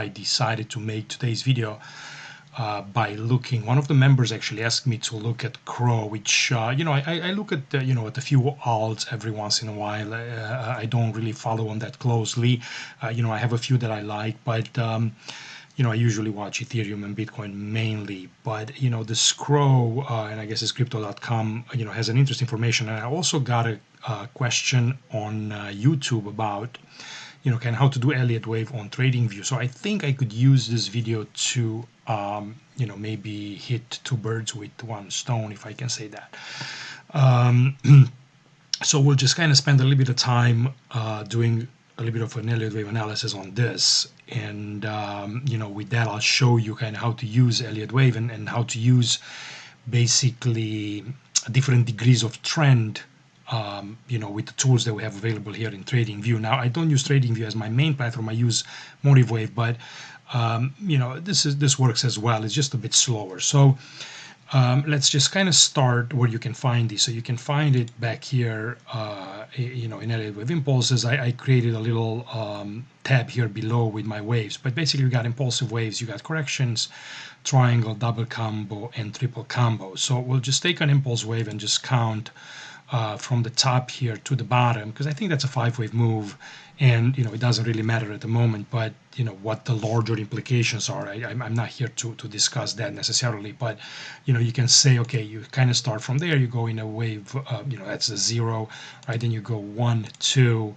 I decided to make today's video by looking. One of the members actually asked me to look at CRO, which I look at at a few alts every once in a while. I don't really follow them that closely. I have a few that I like, but I usually watch Ethereum and Bitcoin mainly. But the CRO and I guess it's crypto.com has an interesting information. And I also got a question on YouTube about kind of how to do Elliott Wave on Tradingview. So I think I could use this video to maybe hit two birds with one stone, if I can say that. So we'll just kind of spend a little bit of time doing a little bit of an Elliott Wave analysis on this, and with that I'll show you kind of how to use Elliott Wave and how to use basically different degrees of trend with the tools that we have available here in TradingView. Now, I don't use TradingView as my main platform. I use Wave, but this works as well. It's just a bit slower. So let's just kind of start where you can find these. So you can find it back here, in Elliott Wave Impulses. I created a little tab here below with my waves. But basically, you got impulsive waves, you got corrections, triangle, double combo, and triple combo. So we'll just take an impulse wave and just count from the top here to the bottom, because I think that's a 5-wave move, and it doesn't really matter at the moment, but what the larger implications are, I'm not here to discuss that necessarily, but you can say, okay, you kind of start from there, you go in a wave, that's a 0, right? Then you go 1, 2,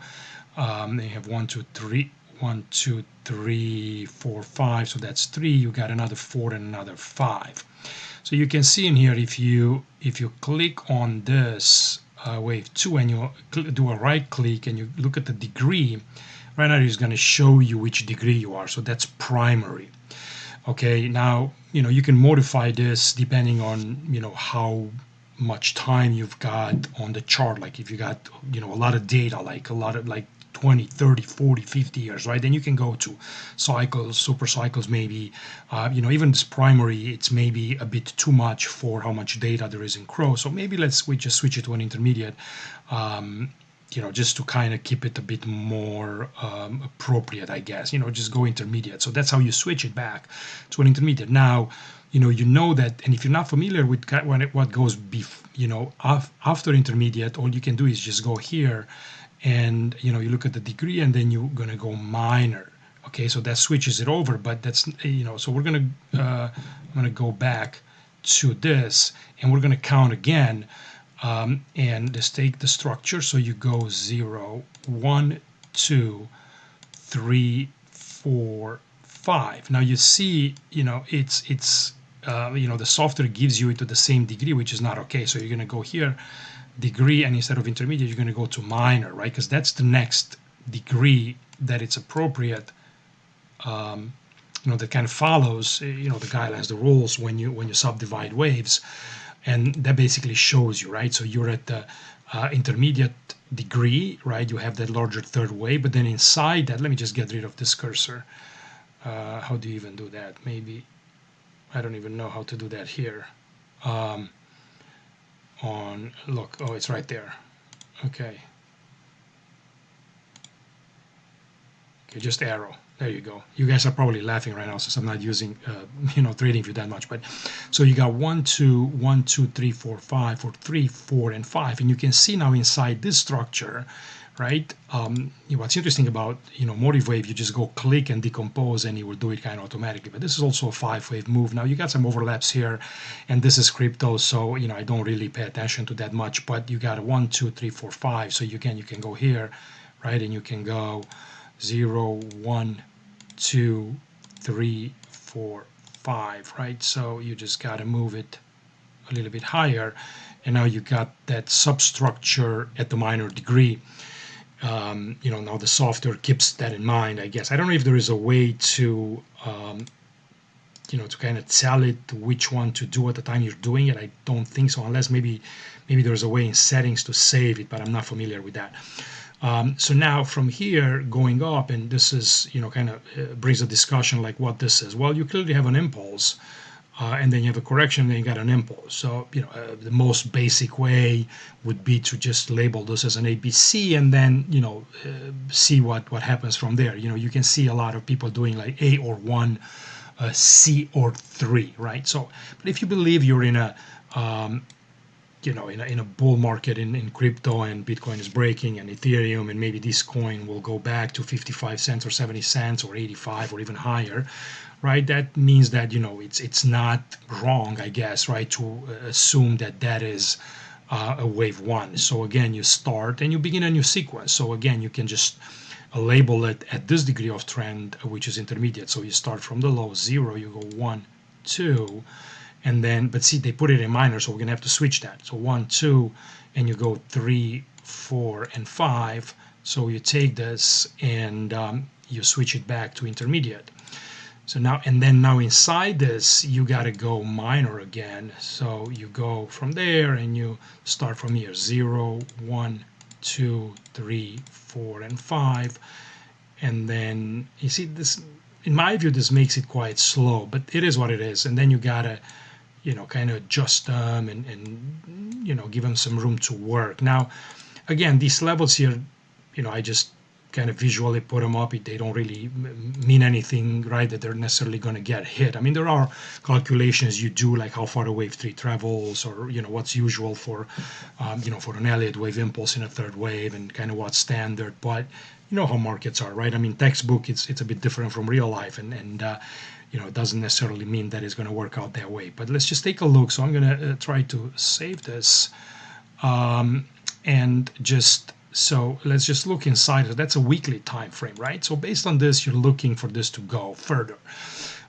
then you have 1, 2, 3, 1, 2, 3, 4, 5, so that's 3, you got another 4 and another 5. So you can see in here, if you click on this wave 2 and you do a right click and you look at the degree, right now it's going to show you which degree you are. So that's primary. Okay, now you can modify this depending on how much time you've got on the chart. Like if you got a lot of data, like 20, 30, 40, 50 years, right? Then you can go to cycles, super cycles, maybe. Even this primary, it's maybe a bit too much for how much data there is in CRO. So maybe we just switch it to an intermediate, just to kind of keep it a bit more appropriate, I guess. Just go intermediate. So that's how you switch it back to an intermediate. Now, you that, and if you're not familiar with what goes after intermediate, all you can do is just go here and you look at the degree, and then you're going to go minor. Okay, so that switches it over, but that's so we're going to I'm going to go back to this, and we're going to count again, and just take the structure. So you go 0, 1, 2, 3, 4, 5. Now you see it's the software gives you it to the same degree, which is not okay. So you're going to go here, degree, and instead of intermediate you're going to go to minor, right? Because that's the next degree that it's appropriate, that kind of follows the guidelines, the rules when you subdivide waves, and that basically shows you, right? So you're at the intermediate degree, right? You have that larger third wave, but then inside that, let me just get rid of this cursor. How do you even do that? Maybe I don't even know how to do that here. Look, oh, it's right there. Okay, just arrow. There you go. You guys are probably laughing right now since I'm not using TradingView that much. But so you got 1, 2, 1, 2, 3, 4, 5, or 3, 4, and 5, and you can see now inside this structure, right? What's interesting about Wave, you just go click and decompose, and it will do it kind of automatically. But this is also a 5-wave move. Now you got some overlaps here, and this is crypto, so I don't really pay attention to that much. But you got a 1, 2, 3, 4, 5. So you can go here, right? And you can go 0, 1, 2, 3, 4, 5, right? So you just got to move it a little bit higher, and now you got that substructure at the minor degree. Now the software keeps that in mind, I guess. I don't know if there is a way to to kind of tell it which one to do at the time you're doing it. I don't think so, unless maybe there's a way in settings to save it, but I'm not familiar with that. So now from here going up, and this is kind of brings a discussion like what this is. Well, you clearly have an impulse, and then you have a correction, then you got an impulse. So the most basic way would be to just label this as an ABC, and then see what happens from there. You can see a lot of people doing like A or 1, C or 3, right? So, but if you believe you're in a in a bull market in crypto, and Bitcoin is breaking, and Ethereum, and maybe this coin will go back to 55 cents or 70 cents or 85 or even higher, right? That means that it's not wrong, I guess, right, to assume that that is a wave one. So again, you start and you begin a new sequence. So again, you can just label it at this degree of trend, which is intermediate. So you start from the low 0, you go 1, 2, and then, but see, they put it in minor, so we're gonna have to switch that. So 1, 2, and you go 3, 4, and 5. So you take this and you switch it back to intermediate. So now, and then now inside this, you got to go minor again. So you go from there and you start from here: 0, 1, 2, 3, 4, and 5. And then you see this, in my view, this makes it quite slow, but it is what it is. And then you got to, kind of adjust them and give them some room to work. Now, again, these levels here, I just kind of visually put them up. They don't really mean anything, right, that they're necessarily going to get hit. I mean, there are calculations you do, like how far the wave 3 travels, or what's usual for for an Elliott wave impulse in a third wave, and kind of what's standard. But you know how markets are, right? I mean, textbook, it's a bit different from real life, and it doesn't necessarily mean that it's going to work out that way. But let's just take a look. So I'm going to try to save this and just, so let's just look inside. So that's a weekly time frame, right? So based on this, you're looking for this to go further.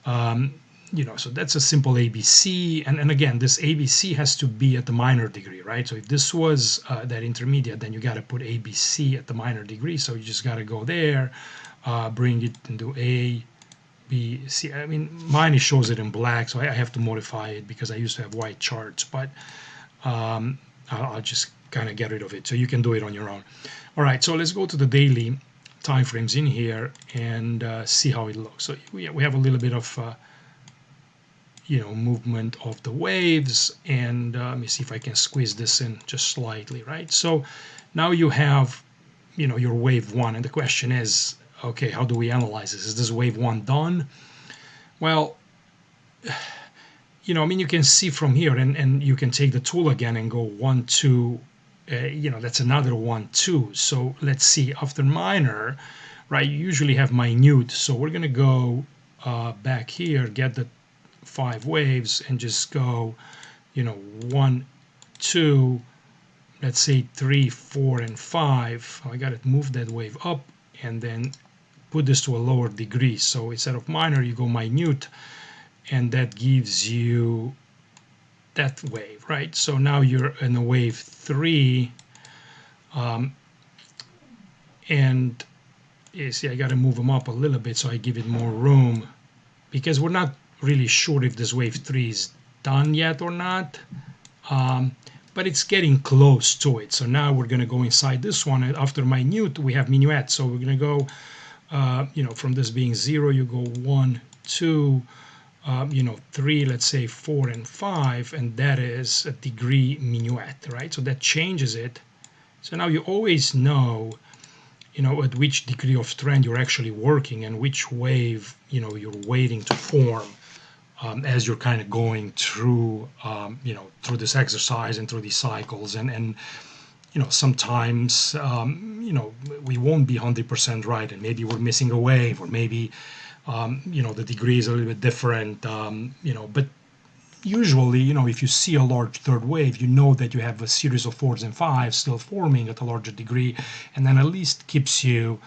So that's a simple ABC. And again, this ABC has to be at the minor degree, right? So if this was that intermediate, then you got to put ABC at the minor degree. So you just got to go there, bring it into A, B, C. I mean, mine shows it in black, so I have to modify it because I used to have white charts, but I'll just kind of get rid of it, so you can do it on your own. All right, so let's go to the daily time frames in here and see how it looks. So we have a little bit of movement of the waves, and let me see if I can squeeze this in just slightly, right? So now you have your wave one, and the question is, okay, how do we analyze this? Is this wave one done? Well, I mean, you can see from here, and you can take the tool again and go 1, 2, that's another 1, 2. So let's see, after minor, right, you usually have minute. So we're going to go back here, get the 5 waves, and just go, 1, 2, let's say 3, 4, and 5. I got to move that wave up and then put this to a lower degree. So instead of minor, you go minute, and that gives you that wave, right? So now you're in a wave 3, and you see, I got to move them up a little bit so I give it more room, because we're not really sure if this wave 3 is done yet or not, but it's getting close to it. So now we're going to go inside this one, and after minute we have minuet. So we're going to go from this being 0, you go 1, 2, 3, let's say 4 and 5, and that is a degree minuet, right? So that changes it. So now you always know, at which degree of trend you're actually working, and which wave, you're waiting to form as you're kind of going through, through this exercise and through these cycles. And sometimes, we won't be 100% right, and maybe we're missing a wave, or maybe, the degree is a little bit different, but usually, if you see a large third wave, you know that you have a series of 4s and 5s still forming at a larger degree, and then at least keeps you,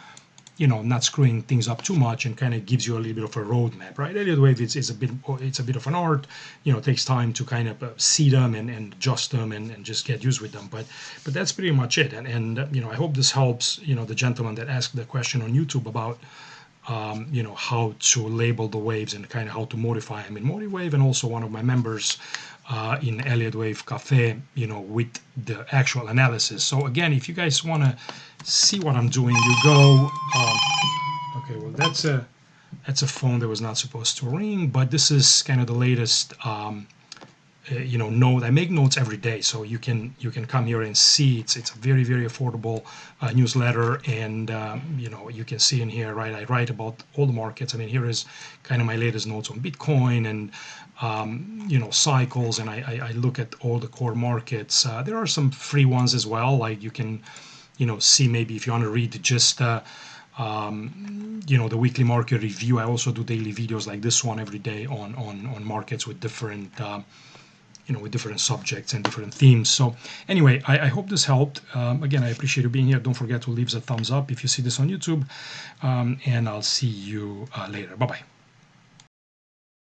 not screwing things up too much, and kind of gives you a little bit of a roadmap, right? Elliott Wave, it's a bit of an art. It takes time to kind of see them and adjust them and just get used with them. But that's pretty much it. And I hope this helps. The gentleman that asked the question on YouTube about how to label the waves and kind of how to modify them in ModiWave, and also one of my members in Elliott Wave Cafe, with the actual analysis. So again, if you guys want to see what I'm doing, you go, okay, well, that's a That's a phone that was not supposed to ring, but this is kind of the latest note. I make notes every day, so you can come here and see it's a very, very affordable newsletter. And you can see in here, right, I write about all the markets. I mean, here is kind of my latest notes on Bitcoin and cycles, and I look at all the core markets. There are some free ones as well, like you can see, maybe if you want to read just the weekly market review. I also do daily videos like this one every day on markets with different with different subjects and different themes. So anyway, I hope this helped. Again, I appreciate you being here. Don't forget to leave a thumbs up if you see this on YouTube, and I'll see you later. Bye bye.